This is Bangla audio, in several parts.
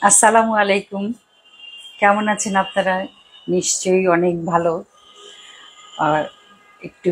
আসসালামু আলাইকুম। কেমন আছেন আপনারা? নিশ্চয়ই অনেক ভালো। আর একটু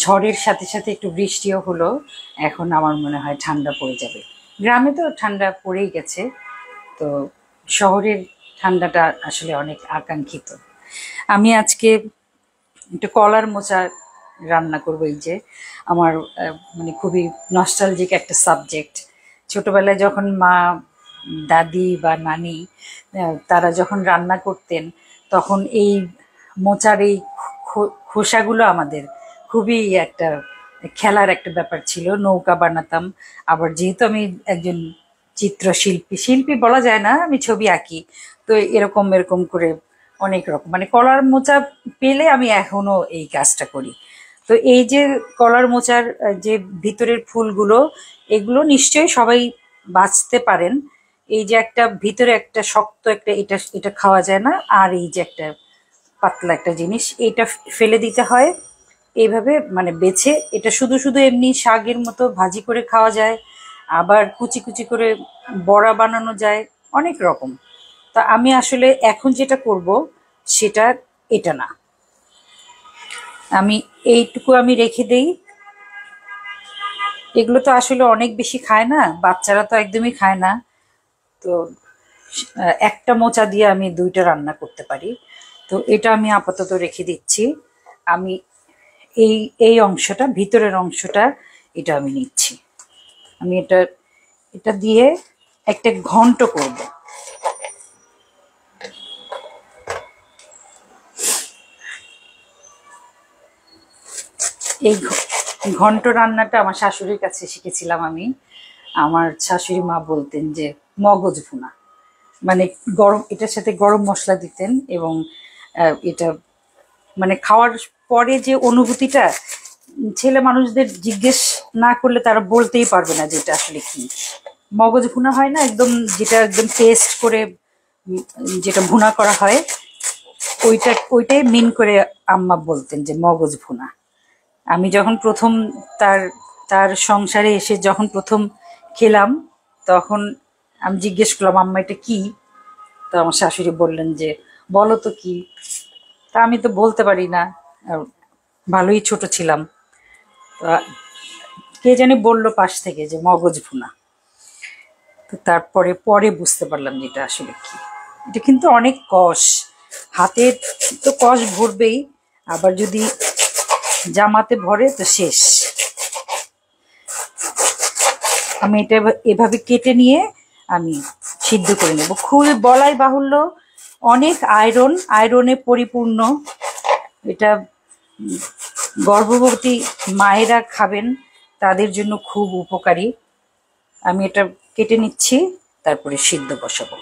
ঝড়ের সাথে সাথে একটু বৃষ্টিও হলো। এখন আমার মনে হয় ঠান্ডা পড়ে যাবে। গ্রামে তো ঠান্ডা পড়েই গেছে। তো শহরের ঠান্ডাটা আসলে অনেক আকাঙ্ক্ষিত। আমি আজকে একটু কলার মোচা রান্না করবো। এই যে আমার মানে খুবই নস্টালজিক একটা সাবজেক্ট। ছোটবেলায় যখন মা, দাদি বা নানি তারা যখন রান্না করতেন, তখন এই মোচার এই খোসাগুলো আমাদের খুবই একটা খেলার একটা ব্যাপার ছিল। নৌকা বানাতাম। আবার যেহেতু আমি একজন চিত্রশিল্পী, শিল্পী বলা যায় না, আমি ছবি আঁকি। তো এরকম এরকম করে অনেক রকম মানে কলার মোচা পেলে আমি এখনো এই কাজটা করি। তো এই যে কলার মোচার যে ভিতরের ফুলগুলো, এগুলো নিশ্চয়ই সবাই বাছতে পারেন। এই যে একটা ভিতরে একটা শক্ত একটা, এটা এটা খাওয়া যায় না। আর এই যে একটা পাতলা একটা জিনিস, এটা ফেলে দিতে হয়। এইভাবে মানে বেছে এটা শুধু শুধু এমনি শাকের মতো ভাজি করে খাওয়া যায়, আবার কুচি কুচি করে বড়া বানানো যায়, অনেক রকম। তা আমি আসলে এখন যেটা করব সেটা এটা না। আমি এইটুকু আমি রেখে দেই। এগুলো তো আসলে অনেক বেশি খায় না, বাচ্চারা তো একদমই খায় না। তো একটা মোচা দিয়ে আমি দুইটা রান্না করতে পারি। তো এটা আমি আপাতত রেখে দিচ্ছি। আমি এই এই অংশটা, ভিতরের অংশটা, এটা আমি নিচ্ছি। আমি এটা এটা দিয়ে একটা ঘন্ট করব। এই ঘন্ট রান্নাটা আমার শাশুড়ির কাছে শিখেছিলাম আমি। আমার শাশুড়ি মা বলতেন যে মগজ ভুনা, মানে গরম, এটার সাথে গরম মশলা দিতেন। এবং এটা মানে খাওয়ার পরে যে অনুভূতিটা, ছেলে মানুষদের জিজ্ঞেস না করলে তারা বলতেই পারবে না যে এটা আসলে কি। মগজ ভুনা হয় না একদম, যেটা একদম পেস্ট করে যেটা ভুনা করা হয়, ওইটাই মিন করে আম্মা বলতেন যে মগজ ভুনা। আমি যখন প্রথম তার তার সংসারে এসে যখন প্রথম খেলাম, তখন আমি জিজ্ঞেস করলাম, আম্মা এটা কি? তো আমার শাশুড়ি বললেন যে বলো তো কি। তা আমি তো বলতে পারি না, আর ভালোই ছোট ছিলাম। তো কে জানি বললো পাশ থেকে যে মগজ ভুনা। তো তারপরে পরে বুঝতে পারলাম যে এটা আসলে কি। এটা কিন্তু অনেক কষ, হাতের তো কষ ভরবেই, আবার যদি জামাতে ভরে তো শেষ। আমি এটা এভাবে কেটে নিয়ে আমি সিদ্ধ করে নেব। খুবই বলাই বাহুল্য, অনেক আয়রনে পরিপূর্ণ। এটা গর্ভবতী মায়েরা খাবেন, তাদের জন্য খুব উপকারী। আমি এটা কেটে নিচ্ছি, তারপরে সিদ্ধ বসাবো।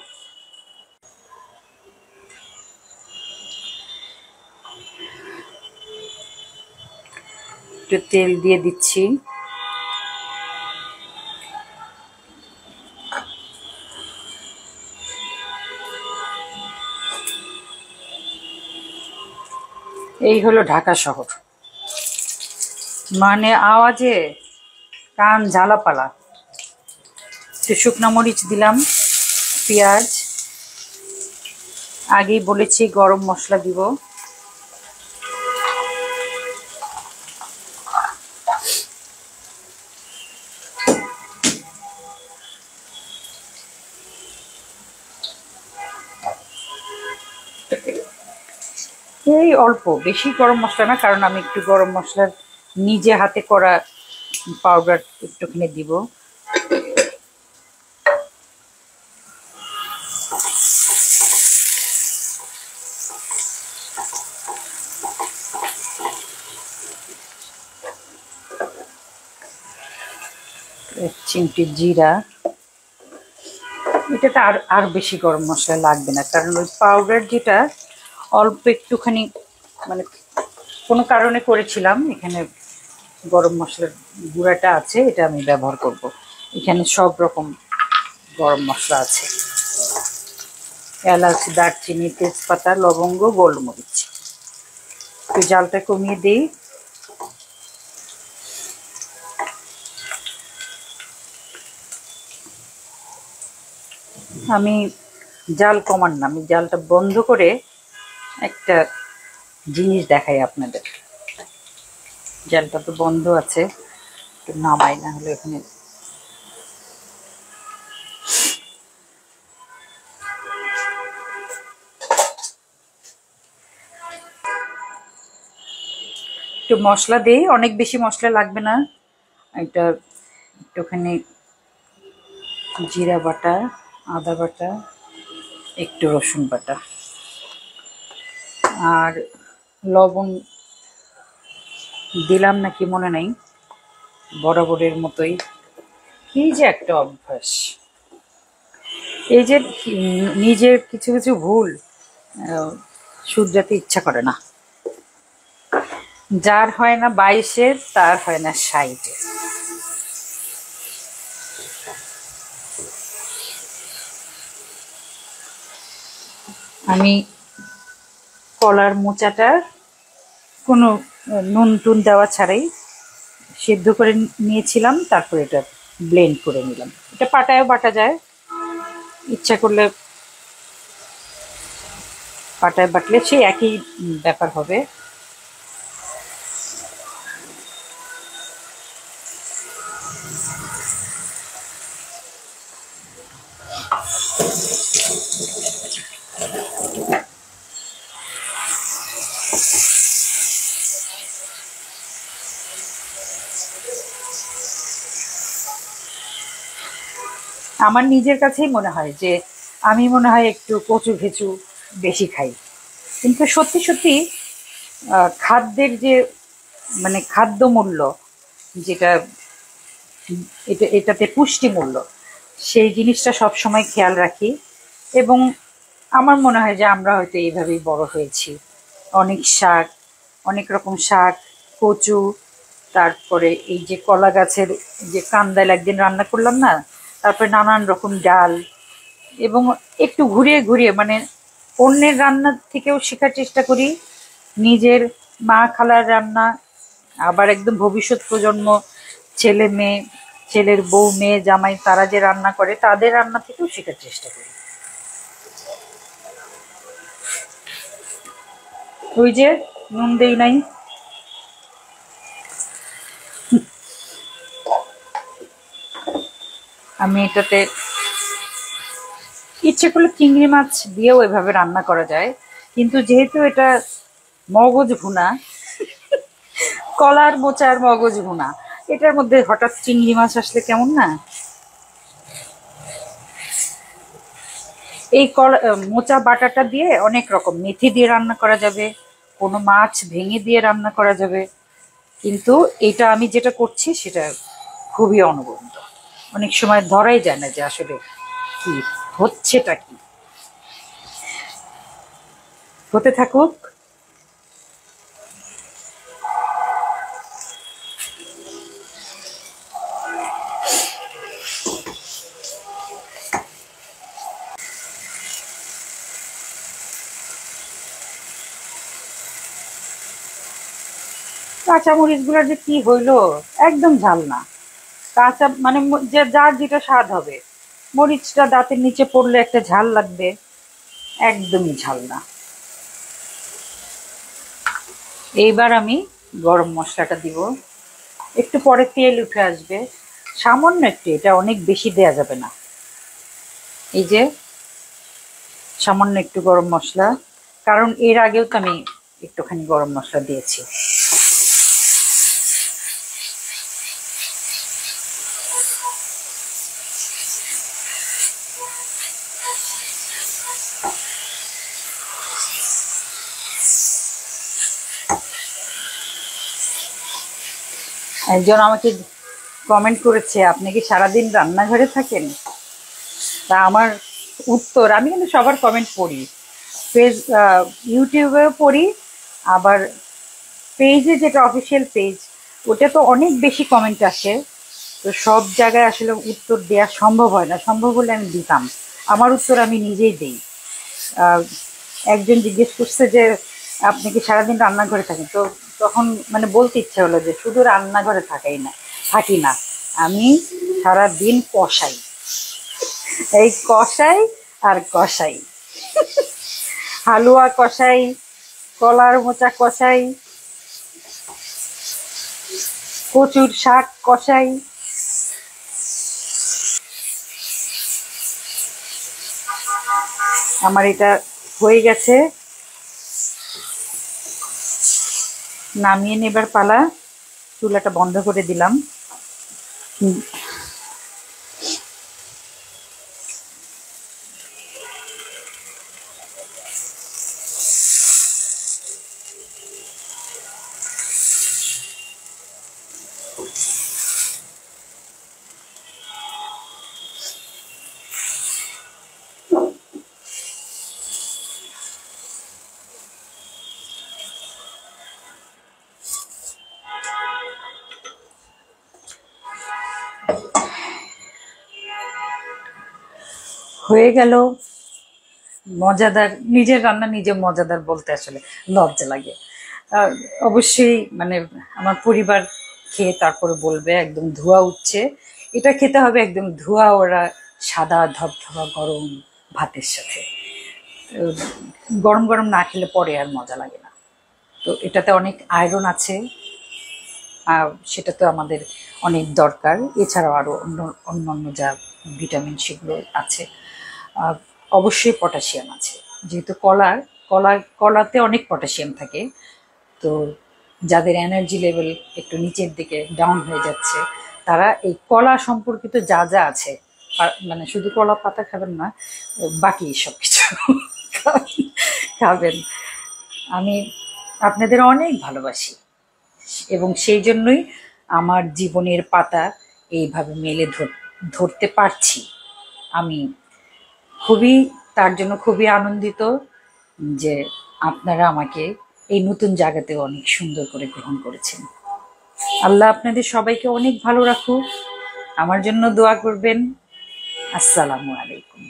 একটু তেল দিয়ে দিচ্ছি। এই হলো ঢাকা শহর, মানে আওয়াজে কান ঝালাপালা। একটু শুকনো মরিচ দিলাম, পেঁয়াজ, আগেই বলেছি গরম মশলা দিব। এই অল্প, বেশি গরম মশলা না, কারণ আমি একটু গরম মশলার নিজে হাতে করা পাউডার একটুখানি দিব। এক চিমটি জিরা। এটাতে আর আর বেশি গরম মশলা লাগবে না, কারণ ওই পাউডার যেটা অল্প একটুখানি মানে কোনো কারণে করেছিলাম, এখানে গরম মশলার গুঁড়াটা আছে, এটা আমি ব্যবহার করব। এখানে সব রকম গরম মশলা আছে, এলাচ, দারচিনি, তেজপাতা, লবঙ্গ, গোলমরিচ। একটু জালটা কমিয়ে দিই। আমি জাল কমান না, আমি জালটা বন্ধ করে একটা জিনিস দেখাই আপনাদের। জালটা তো বন্ধ আছে, একটু নামাই, না হলে এখানে একটু মশলা দিই, অনেক বেশি মশলা লাগবে না। এটা একটুখানি জিরা বাটা, আদা বাটা, একটু রসুন বাটা, আর লবণ দিলাম নাকি মনে নেই, বরাবরের মতোই। কি যে একটা অভ্যাস, এই যে নিজের কিছু কিছু ভুল শুধরাতে ইচ্ছা করে না। যার হয় না 22-এর, তার হয় না 60-এর। আমি কলার মোচাটা কোনো নুন টুন দেওয়া ছাড়াই সেদ্ধ করে নিয়েছিলাম, তারপর এটা ব্লেন্ড করে নিলাম। এটা পাটায়ও বাটা যায়, ইচ্ছা করলে পাটায় বাটলে সেই একই ব্যাপার হবে। আমার নিজের কাছেই মনে হয় যে আমি মনে হয় একটু কচু ঘেঁচু বেশি খাই, কিন্তু সত্যি সত্যি খাদ্যের যে মানে খাদ্য মূল্য, যেটা এটাতে পুষ্টি মূল্য, সেই জিনিসটা সব সময় খেয়াল রাখি। এবং আমার মনে হয় যে আমরা হয়তো এইভাবেই বড় হয়েছি। অনেক শাক, অনেক রকম শাক, কচু, তারপরে এই যে কলা গাছের যে কান্দাইল একদিন রান্না করলাম না, তারপরে নানান রকম ডাল, এবং একটু ঘুরিয়ে ঘুরিয়ে মানে অন্যের রান্না থেকেও শেখার চেষ্টা করি, নিজের মা খালার রান্না, আবার একদম ভবিষ্যৎ প্রজন্ম, ছেলে মেয়ে, ছেলের বউ মেয়ে জামাই, তারা যে রান্না করে তাদের রান্না থেকেও শেখার চেষ্টা করি। ওই যে নুন দেই নাই, আমি এটাতে ইচ্ছে করলে চিংড়ি মাছ দিয়েও এভাবে রান্না করা যায়, কিন্তু যেহেতু এটা মগজ ভুনা, কলার মোচার মগজ ভুনা, এটার মধ্যে হঠাৎ চিংড়ি মাছ আসলে কেমন না। এই মোচা বাটাটা দিয়ে অনেক রকম মেথি দিয়ে রান্না করা যাবে, কোনো মাছ ভেঙে দিয়ে রান্না করা যাবে, কিন্তু এটা আমি যেটা করছি সেটা খুবই অনবদ্য। অনেক সময় ধরাই যায় না যে আসলে কি হচ্ছেটা কি। হতে থাকুক। কাঁচামরিচগুলোর যে কি হইলো, একদম ঝাল না। কাঁচা মানে যে যার যেটা স্বাদ হবে, মরিচটা দাঁতের নিচে পড়লে একটা ঝাল লাগবে, একদমই ঝাল না। এইবার আমি গরম মশলাটা দিব, একটু পরে তেল উঠে আসবে, সামান্য একটু, এটা অনেক বেশি দেয়া যাবে না। এই যে সামান্য একটু গরম মশলা, কারণ এর আগেও তো আমি একটুখানি গরম মশলা দিয়েছি। একজন আমাকে কমেন্ট করেছে, আপনি কি সারাদিন রান্নাঘরে থাকেন? তা আমার উত্তর, আমি কিন্তু সবার কমেন্ট পড়ি, ইউটিউবেও পড়ি, আবার পেজে, যেটা অফিসিয়াল পেজ, ওটা তো অনেক বেশি কমেন্ট আসে, তো সব জায়গায় আসলে উত্তর দেওয়া সম্ভব হয় না, সম্ভব হলে আমি দিতাম। আমার উত্তর আমি নিজেই দিই। একজন জিজ্ঞেস করছে যে আপনি কি সারাদিন রান্নাঘরে থাকেন, তো তখন মানে বলতে ইচ্ছা হলো যে শুধু রান্নাঘরে থাকি না, আমি সারাদিন কষাই। এই কষাই আর কষাই, হালুয়া কষাই, কলার মোচা কষাই, কচুর শাক কষাই। আমার এটা হয়ে গেছে, নামিয়ে নেবার পালা। চুলাটা বন্ধ করে দিলাম। হয়ে গেল মজাদার। নিজের রান্না নিজে মজাদার বলতে আসলে লজ্জা লাগে। অবশ্যই মানে আমার পরিবার খেয়ে তারপরে বলবে একদম ধোঁয়া উঠছে। এটা খেতে হবে একদম ধোঁয়া ওরা সাদা ধবধবা গরম ভাতের সাথে। গরম গরম না খেলে পরে আর মজা লাগে না। তো এটাতে অনেক আয়রন আছে, সেটা তো আমাদের অনেক দরকার। এছাড়াও আরও অন্যান্য যা ভিটামিন সেগুলো আছে। অবশ্যই পটাশিয়াম আছে, যেহেতু কলাতে অনেক পটাশিয়াম থাকে। তো যাদের এনার্জি লেভেল একটু নিচের দিকে ডাউন হয়ে যাচ্ছে, তারা এই কলা সম্পর্কিত যা যা আছে, মানে শুধু কলা পাতা খাবেন না, বাকি সব কিছু খাবেন। আমি আপনাদের অনেক ভালোবাসি এবং সেই জন্যই আমার জীবনের পাতা এইভাবে মেলে ধরতে পারছি। আমি খুবই তার জন্য খুবই আনন্দিত যে আপনারা আমাকে এই নতুন জায়গাতেও অনেক সুন্দর করে গ্রহণ করেছেন। আল্লাহ আপনাদের সবাইকে অনেক ভালো রাখুক। আমার জন্য দোয়া করবেন। আসসালামু আলাইকুম।